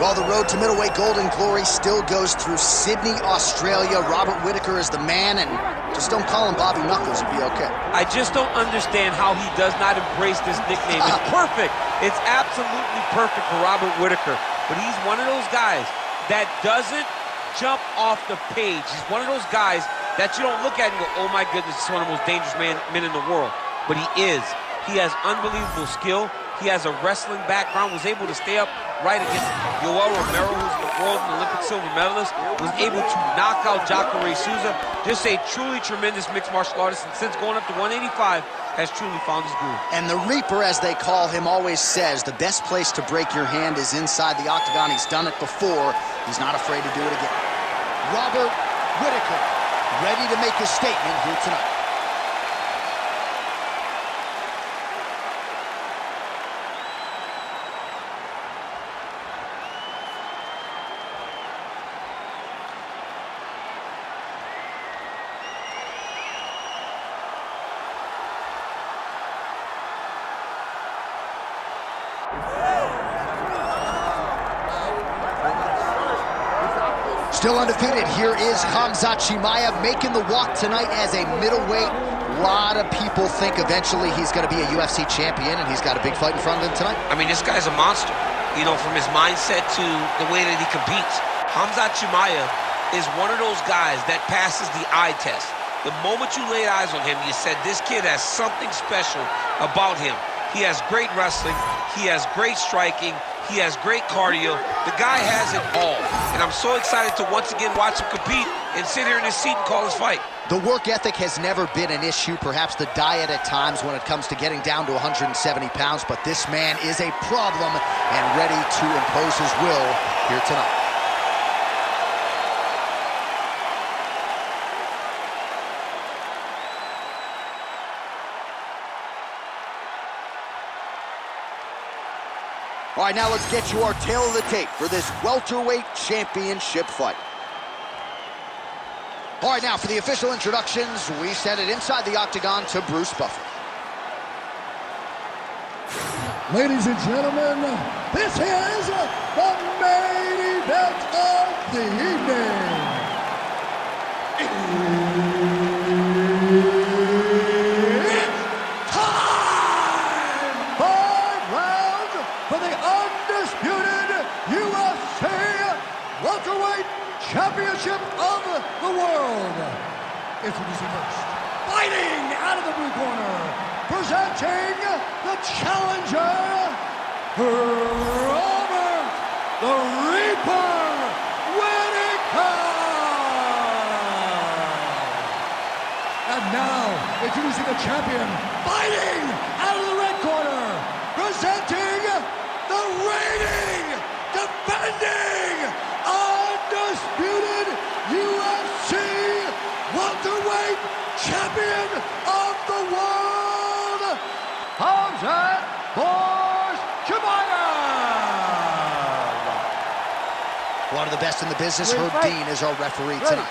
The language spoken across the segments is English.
Well, the road to middleweight golden glory still goes through Sydney, Australia. Robert Whittaker is the man, and just don't call him Bobby Knuckles, you'll be okay. I just don't understand how he does not embrace this nickname. It's perfect. It's absolutely perfect for Robert Whittaker. But he's one of those guys that doesn't jump off the page. He's one of those guys that you don't look at and go, oh my goodness, this is one of the most dangerous men in the world. But he is. He has unbelievable skill. He has a wrestling background, was able to stay up right against Yoel Romero, who's the world and Olympic silver medalist, was able to knock out Jacare Souza. Just a truly tremendous mixed martial artist, and since going up to 185, has truly found his groove. And the Reaper, as they call him, always says the best place to break your hand is inside the octagon. He's done it before. He's not afraid to do it again. Robert Whittaker, ready to make his statement here tonight. Still undefeated, here is Khamzat Chimaev making the walk tonight as a middleweight. A lot of people think eventually he's going to be a UFC champion, and he's got a big fight in front of him tonight. I mean, this guy's a monster, you know, from his mindset to the way that he competes. Khamzat Chimaev is one of those guys that passes the eye test. The moment you laid eyes on him, you said, this kid has something special about him. He has great wrestling, he has great striking, he has great cardio. The guy has it all. And I'm so excited to once again watch him compete and sit here in his seat and call his fight. The work ethic has never been an issue, perhaps the diet at times when it comes to getting down to 170 pounds, but this man is a problem and ready to impose his will here tonight. All right, now let's get you our tail of the tape for this welterweight championship fight. All right, now for the official introductions, we send it inside the octagon to Bruce Buffer. Ladies and gentlemen, this is the main event of the evening. It's time! 5 rounds for the undisputed UFC welterweight championship of the world. Introducing first, fighting out of the blue corner, presenting the challenger, Robert the Reaper Whittaker. And now, introducing the champion, fighting out of the red corner, presenting the reigning, defending, undisputed UFC welterweight champion of the world, Khamzat Chimaev. One of the best in the business, Herb Dean, is our referee tonight.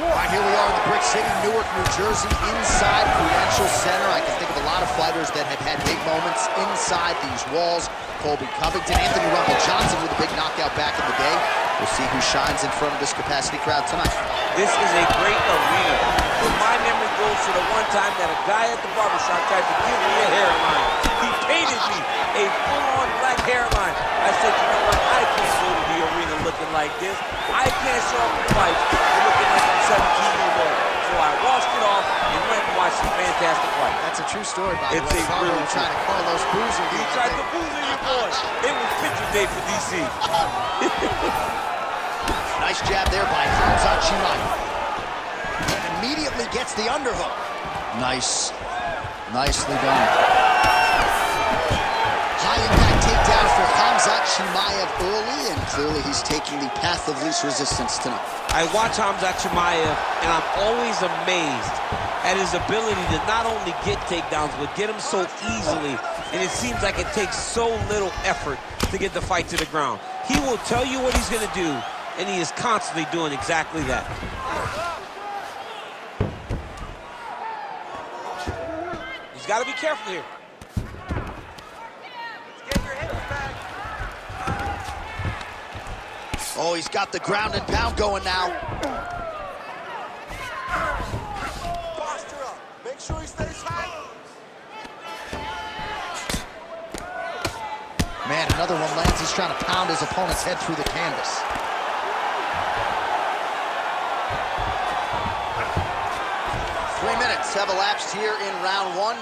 All right, here we are in the Brick City, Newark, New Jersey, inside Prudential Center. I can think of a lot of fighters that have had big moments inside these walls. Colby Covington, Anthony Rumble Johnson with a big knockout back in the day. We'll see who shines in front of this capacity crowd tonight. This is a great arena. But my memory goes to the one time that a guy at the barbershop tried to give me a hairline. He painted me a full-on black hairline. I said, you know what, I can't go to the arena looking like this. I can't show up in fights looking like I'm 17 years old. So I washed it off and went and watched some fantastic fight. That's a true story, by the way. It's a really trying to Carlos Boozer. He tried to boozer your boy. It was picture day for DC. Nice jab there by Khamzat Chimaev. And immediately gets the underhook. Nice. Nicely done. High impact takedown for Khamzat Chimaev early, and clearly he's taking the path of least resistance tonight. I watch Khamzat Chimaev, and I'm always amazed at his ability to not only get takedowns, but get them so easily. And it seems like it takes so little effort to get the fight to the ground. He will tell you what he's going to do, and he is constantly doing exactly that. He's got to be careful here. Let's get your hips back. Oh, he's got the ground and pound going now. Posture up. Make sure he stays high. Man, another one lands. He's trying to pound his opponent's head through the canvas. Minutes have elapsed here in round one.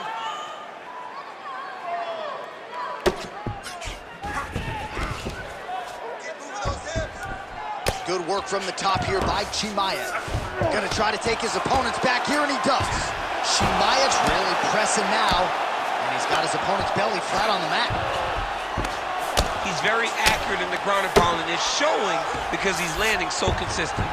Good work from the top here by Chimaev. Gonna try to take his opponent's back here, and he does. Chimaev's really pressing now, and he's got his opponent's belly flat on the mat. He's very accurate in the ground and pound, and it's showing because he's landing so consistently.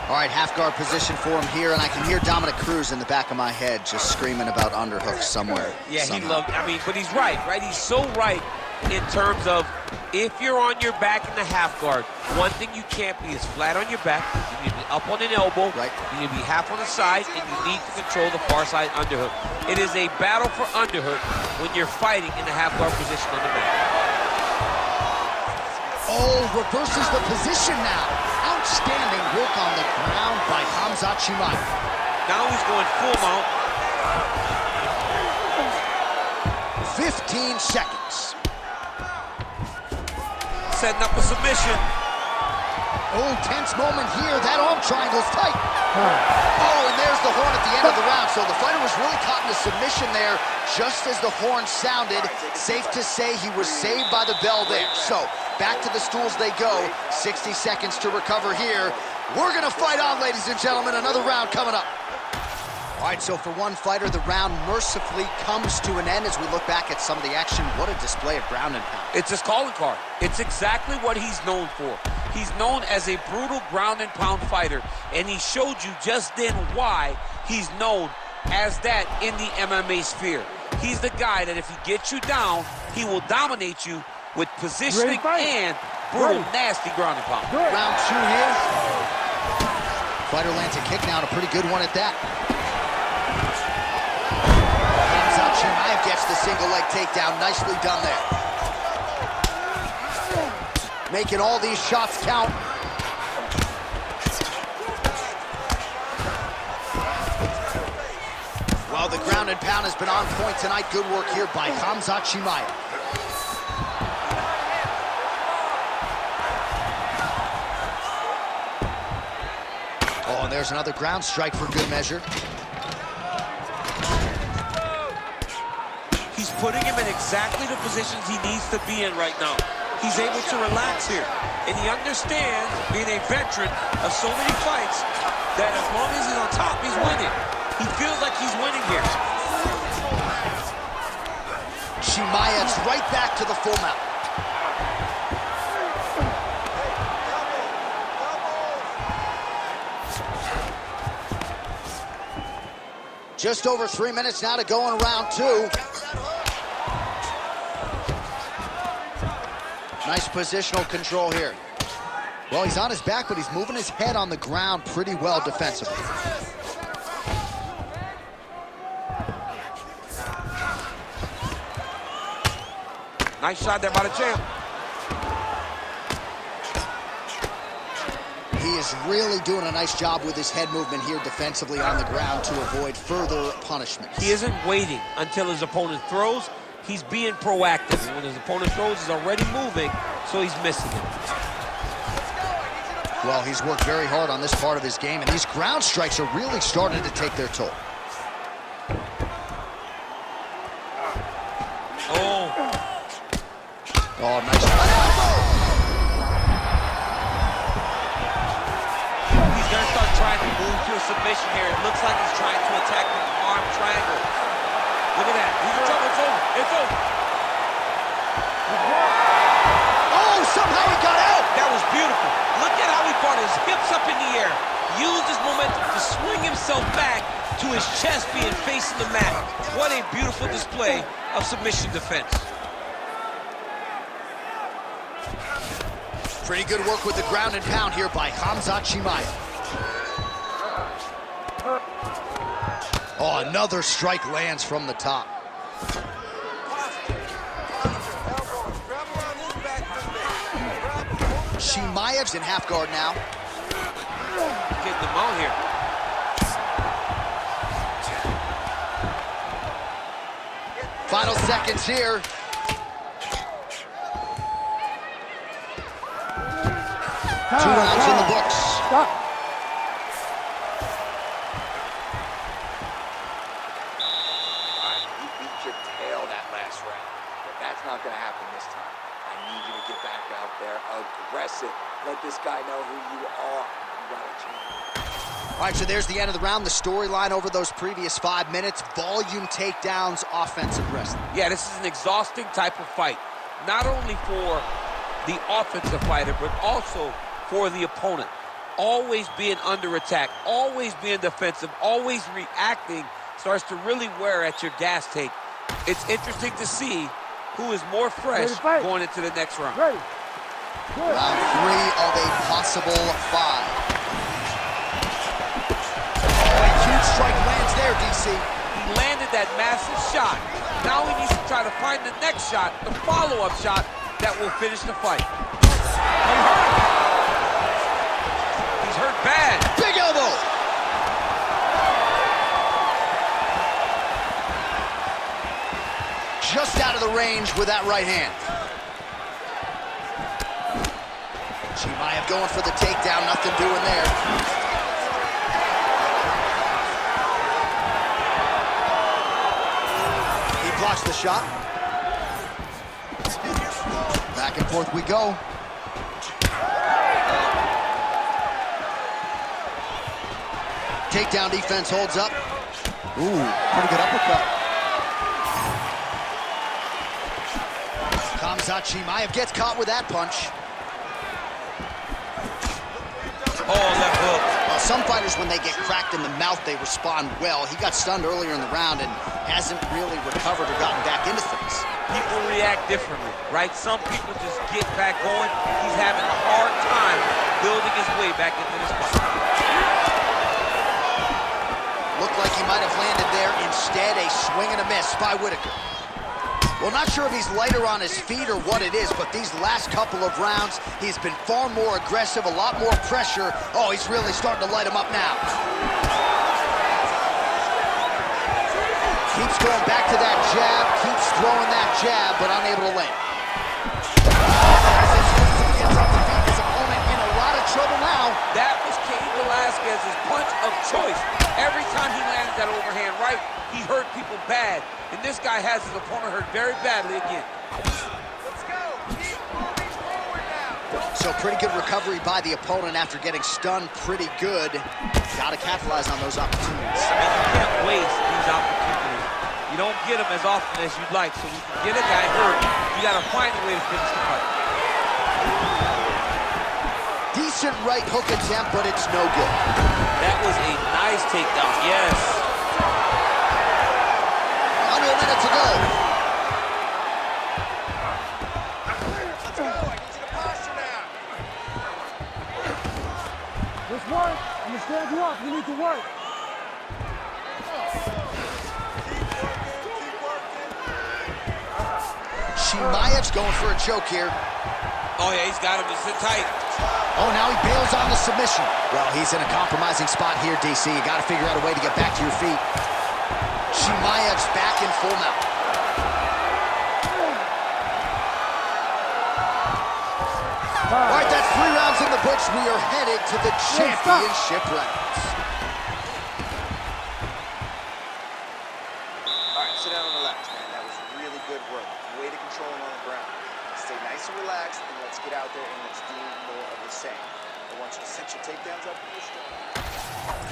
All right, half guard position for him here, and I can hear Dominic Cruz in the back of my head just screaming about underhooks somewhere. Yeah, somehow. he loved, but he's right? He's so right in terms of if you're on your back in the half guard, one thing you can't be is flat on your back. You need to be up on an elbow. Right. You need to be half on the side, and you need to control the far side underhook. It is a battle for underhook when you're fighting in the half guard position on the back. Oh, reverses the position now. Outstanding work on the ground by Khamzat Chimaev. Now he's going full mount. 15 seconds. Setting up a submission. Oh, tense moment here. That arm triangle's tight. Oh, and there's the horn at the end of the round. So the fighter was really caught in a submission there just as the horn sounded. Safe to say he was saved by the bell there. So back to the stools they go. 60 seconds to recover here. We're going to fight on, ladies and gentlemen. Another round coming up. All right, so for one fighter, the round mercifully comes to an end as we look back at some of the action. What a display of ground and pound. It's his calling card. It's exactly what he's known for. He's known as a brutal ground and pound fighter, and he showed you just then why he's known as that in the MMA sphere. He's the guy that if he gets you down, he will dominate you with positioning and brutal, nasty ground and pound. Round two here. Fighter lands a kick now, and a pretty good one at that. Khamzat Chimaev gets the single leg takedown. Nicely done there. Making all these shots count. Well, the ground and pound has been on point tonight. Good work here by Khamzat Chimaev. Oh, and there's another ground strike for good measure. He's putting him in exactly the positions he needs to be in right now. He's able to relax here. And he understands, being a veteran of so many fights, that as long as he's on top, he's winning. He feels like he's winning here. Chimaev's right back to the full mount. Just over 3 minutes now to go in round two. Nice positional control here. Well, he's on his back, but he's moving his head on the ground pretty well defensively. Nice shot there by the champ. He is really doing a nice job with his head movement here defensively on the ground to avoid further punishments. He isn't waiting until his opponent throws. He's being proactive. And when his opponent throws, he's already moving, so he's missing it. Well, he's worked very hard on this part of his game, and these ground strikes are really starting to take their toll. Oh, nice. He's going to start trying to move to a submission here. It looks like he's trying to attack with the arm triangle. Look at that. He's in trouble. It's over. It's over. Oh, somehow he got out. That was beautiful. Look at how he brought his hips up in the air. Used his momentum to swing himself back to his chest being facing the mat. What a beautiful display of submission defense. Pretty good work with the ground and pound here by Khamzat Chimaev. Oh, another strike lands from the top. Chimaev's in half guard now. Getting them out here. Final seconds here. Two rounds in the books. Stop. You beat your tail that last round, but that's not going to happen this time. I need you to get back out there aggressive. Let this guy know who you are. You got a chance. All right, so there's the end of the round. The storyline over those previous 5 minutes. Volume takedowns, offensive wrestling. Yeah, this is an exhausting type of fight. Not only for the offensive fighter, but also for the opponent. Always being under attack, always being defensive, always reacting starts to really wear at your gas tank. It's interesting to see who is more fresh going into the next round. Ready. Round 3 of a possible 5. Huge strike lands there, DC. He landed that massive shot. Now he needs to try to find the next shot, the follow-up shot that will finish the fight. He's hurt bad. Big elbow. Just out of the range with that right hand. Chimaev going for the takedown, nothing doing there. Blocks the shot. Back and forth we go. Takedown defense holds up. Ooh, pretty good uppercut. Khamzat Chimaev gets caught with that punch. Oh, left hook. Well, some fighters, when they get cracked in the mouth, they respond well. He got stunned earlier in the round and hasn't really recovered or gotten back into things. People react differently, right? Some people just get back going. He's having a hard time building his way back into this fight. Looked like he might have landed there. Instead, a swing and a miss by Whittaker. Well, not sure if he's lighter on his feet or what it is, but these last couple of rounds, he's been far more aggressive, a lot more pressure. Oh, he's really starting to light him up now. Keeps going back to that jab, keeps throwing that jab, but unable to land. Gets off the feet, his opponent in a lot of trouble now. That was Cain Velasquez's punch of choice. Every time he landed that overhand right, he hurt people bad. And this guy has his opponent hurt very badly again. Let's go. Keep moving forward now. So pretty good recovery by the opponent after getting stunned pretty good. Got to capitalize on those opportunities. I mean, you can't waste these opportunities. You don't get them as often as you'd like. So when you get a guy hurt, you got to find a way to finish the fight. Decent right hook attempt, but it's no good. That was a nice takedown, yes. Under a minute to go. Let's go. I need you to posture now. Let's work. I'm gonna stand you up. You need to work. Keep working. Chimaev's going for a choke here. Oh, yeah, he's got him to sit tight. Oh, now he bails on the submission. Well, he's in a compromising spot here, DC. You got to figure out a way to get back to your feet. Chimaev's back in full mount. All right, that's 3 rounds in the books. We are headed to the championship rounds. All right, sit down and relax, man. That was really good work. Way to control him on the ground. Stay nice and relaxed, and let's get out there and let's do more of the same. I want you to set your takedowns up for your strong.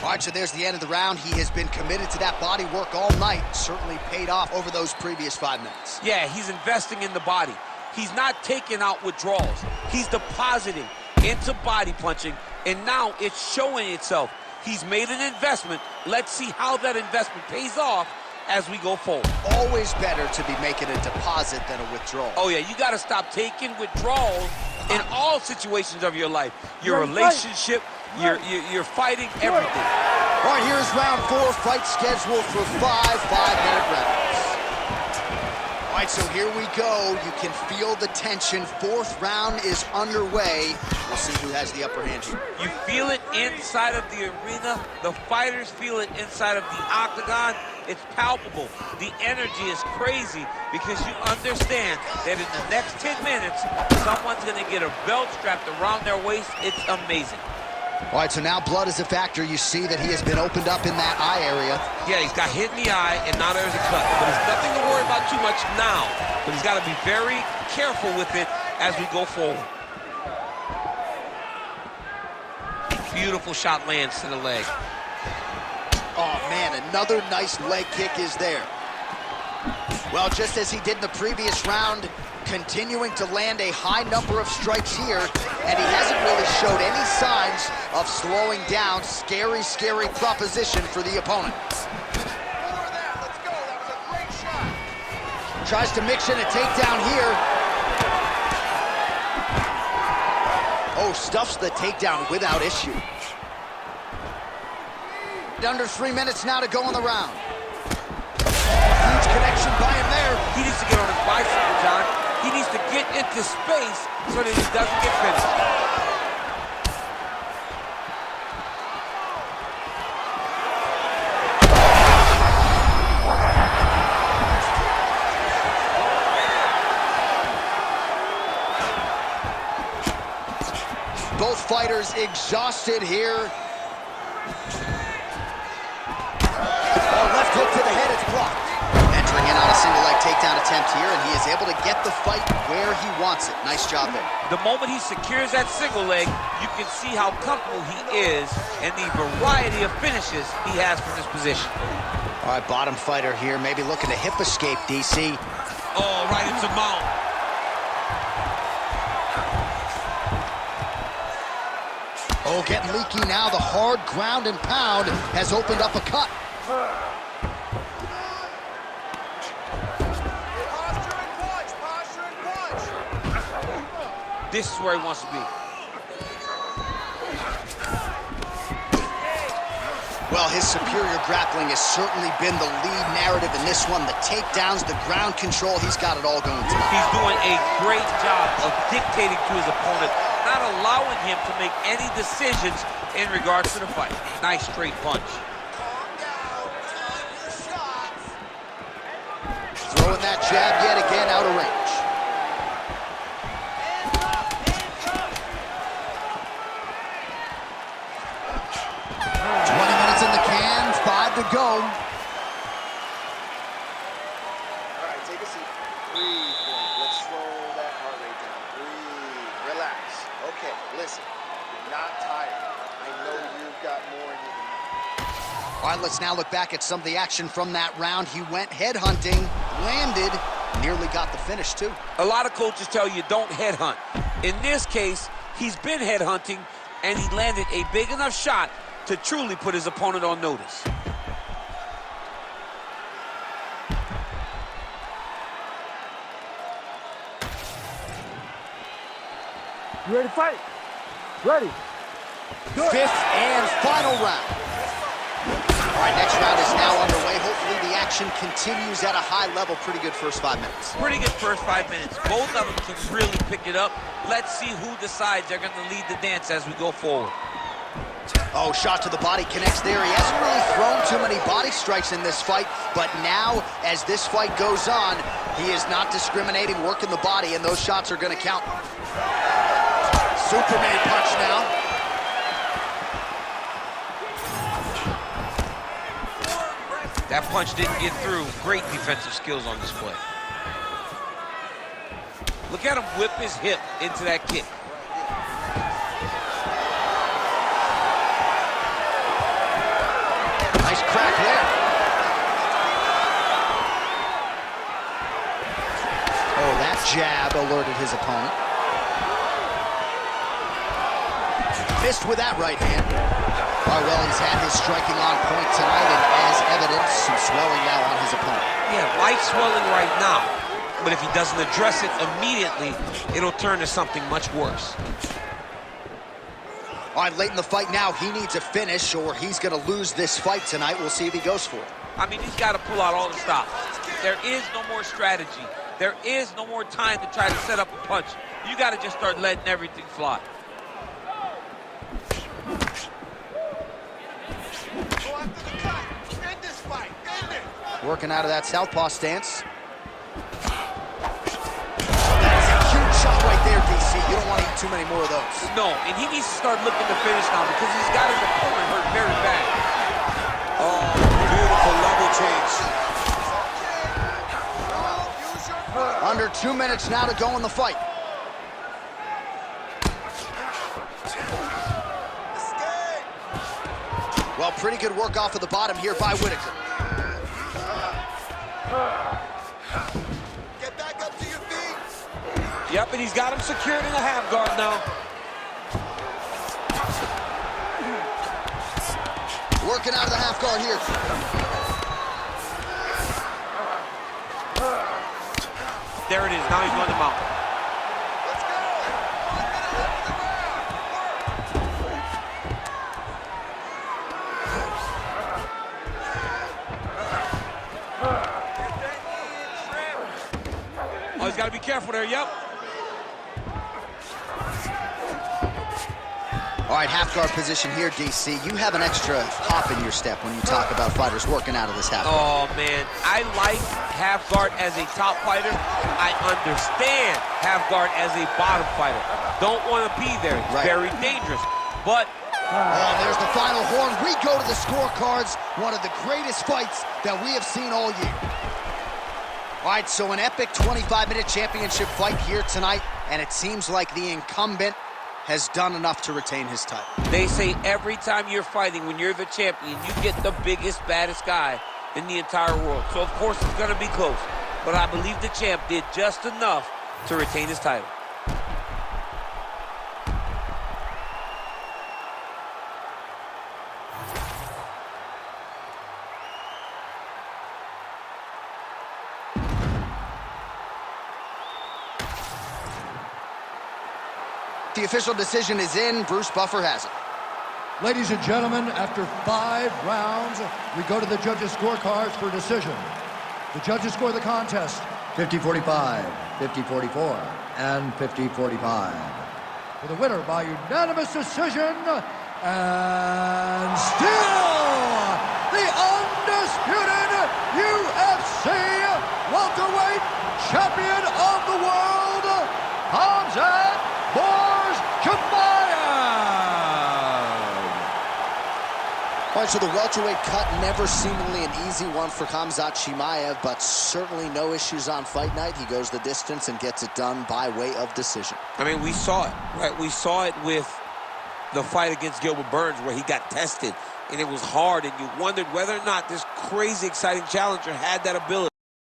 All right, so there's the end of the round. He has been committed to that body work all night. Certainly paid off over those previous 5 minutes. Yeah, he's investing in the body. He's not taking out withdrawals. He's depositing into body punching, and now it's showing itself. He's made an investment. Let's see how that investment pays off as we go forward. Always better to be making a deposit than a withdrawal. Oh, yeah, you got to stop taking withdrawals in all situations of your life. Your relationship, you're fighting everything. All right, here's round 4. Fight scheduled for 5 5-minute rounds. All right, so here we go. You can feel the tension. Fourth round is underway. We'll see who has the upper hand here. You feel it inside of the arena. The fighters feel it inside of the octagon. It's palpable. The energy is crazy because you understand that in the next 10 minutes, someone's going to get a belt strapped around their waist. It's amazing. All right, so now blood is a factor. You see that he has been opened up in that eye area. Yeah, he's got hit in the eye, and now there's a cut. But it's nothing to worry about too much now. But he's got to be very careful with it as we go forward. Beautiful shot lands to the leg. Oh, man, another nice leg kick is there. Well, just as he did in the previous round, continuing to land a high number of strikes here, and he hasn't really showed any signs of slowing down. Scary, scary proposition for the opponent. More of that. Let's go. That was a great shot. Tries to mix in a takedown here. Oh, stuffs the takedown without issue. Under 3 minutes now to go in the round. Huge connection by him there. He needs to get on his bicycle, John. He needs to get into space so that he doesn't get finished. Both fighters exhausted here. Oh, left hook to the head, it's blocked. Entering in on a single leg takedown attempt here, and he is able to get the fight where he wants it. Nice job there. The moment he secures that single leg, you can see how comfortable he is and the variety of finishes he has from this position. All right, bottom fighter here, maybe looking to hip escape, DC. Oh, right into mount. Oh, getting leaky now. The hard ground and pound has opened up a cut. Posture and punch. This is where he wants to be. Well, his superior grappling has certainly been the lead narrative in this one. The takedowns, the ground control, he's got it all going tonight. He's doing a great job of dictating to his opponent, not allowing him to make any decisions in regards to the fight. Nice straight punch. Calm down. Time your shots. Throwing that jab yet again out of range. 20 minutes in the can, 5 to go. All right, take a seat. Breathe. Let's slow that heart rate down. Breathe. Relax. Okay, listen. You're not tired. I know you've got more in you than that. All right, let's now look back at some of the action from that round. He went headhunting, landed, nearly got the finish too. A lot of coaches tell you don't headhunt. In this case, he's been headhunting, and he landed a big enough shot to truly put his opponent on notice. You ready to fight? Ready. Good. Fifth and final round. All right, next round is now underway. Hopefully the action continues at a high level. Pretty good first 5 minutes. Pretty good first 5 minutes. Both of them can really pick it up. Let's see who decides they're going to lead the dance as we go forward. Oh, shot to the body connects there. He hasn't really thrown too many body strikes in this fight, but now, as this fight goes on, he is not discriminating, working the body, and those shots are going to count. Superman punch now. That punch didn't get through. Great defensive skills on display. Look at him whip his hip into that kick. Nice crack there. Oh, that jab alerted his opponent. Missed with that right hand. Oh, well, he's had his striking on point tonight, and as evidence, some swelling now on his opponent. Yeah, light swelling right now. But if he doesn't address it immediately, it'll turn to something much worse. All right, late in the fight now, he needs a finish or he's going to lose this fight tonight. We'll see if he goes for it. I mean, he's got to pull out all the stops. There is no more strategy. There is no more time to try to set up a punch. You got to just start letting everything fly. Go after the cut. End this fight. End it. Working out of that southpaw stance. That is a huge shot right there, DC. You don't want to eat too many more of those. No, and he needs to start looking to finish now because he's got his opponent hurt very bad. Oh, beautiful level change. Under 2 minutes now to go in the fight. Well, pretty good work off of the bottom here by Whittaker. Get back up to your feet. Yep, and he's got him secured in the half guard now. Working out of the half guard here. There it is. Now he's going to mount. Let's go. 1 minute left in the round. Oh, he's got to be careful there. Yep. All right, half guard position here, DC. You have an extra hop in your step when you talk about fighters working out of this half guard. Oh, man. I like half guard as a top fighter. I understand half guard as a bottom fighter. Don't want to be there. It's very dangerous. But oh, there's the final horn. We go to the scorecards. One of the greatest fights that we have seen all year. All right, so an epic 25-minute championship fight here tonight, and it seems like the incumbent has done enough to retain his title. they say every time you're fighting, when you're the champion, you get the biggest, baddest guy in the entire world. So, of course, it's going to be close. But I believe the champ did just enough to retain his title. The official decision is in. Bruce Buffer has it. Ladies and gentlemen, after 5 rounds, we go to the judges' scorecards for decision. The judges score the contest 50-45, 50-44, and 50-45. For the winner by unanimous decision, and still the undisputed UFC welterweight champion of the world, Khamzat Chimaev. All right, so the welterweight cut, never seemingly an easy one for Khamzat Chimaev, but certainly no issues on fight night. He goes the distance and gets it done by way of decision. I mean, we saw it, right? We saw it with the fight against Gilbert Burns where he got tested, and it was hard, and you wondered whether or not this crazy, exciting challenger had that ability.